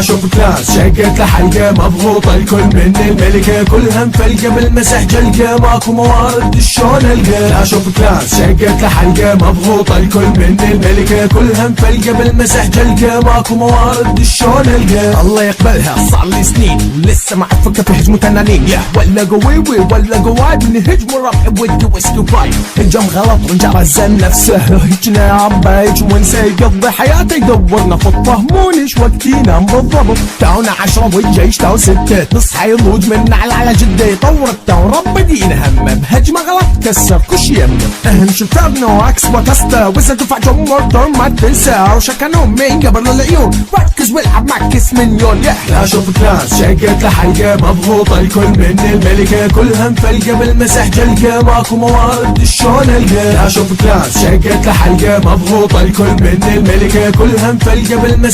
اشوف كلاس شقت لحلقة مضغوطة الكل من الملكة كلها مفلقة بالمسح جلقة ماكو موارد شلون القى. اشوف كلاس شقت لحلقة مضغوطة الكل من الملكة كلها مفلقة بالمسح جلقة ماكو موارد شلون القى. الله يقبلها صار لي سنين ولسه مع فكة في هجمة تنانين ولا قويوي ولا قواد من هجم ربح ودي ويسكي باي. هجم غلط ونجر الزن نفسه هجنا عم بيج ونسى يقضي حياته يدورنا في الطهمونش وقت ينام بالضبط. تاونا 10 والجيش تاو 6 نصحى يضوج من نعل على جده يطور التاو رب دين همه بهجمة غلط كسر كش يمه. اهم شفتابنا وعكس وكسته وسا دفع جمهور دور ما تنسى وشكنوا من قبل العيون ركز والعب معك اسم مليون. اشوف كلاس شقت لحلقة مضغوطة الكل من الملكة كلها مفلقة بالمسح جلقة ماكو موارد شلون القى. اشوف كلاس شقت لحلقة مضغوطة الكل من الملكة كلها مفلقة بالمسح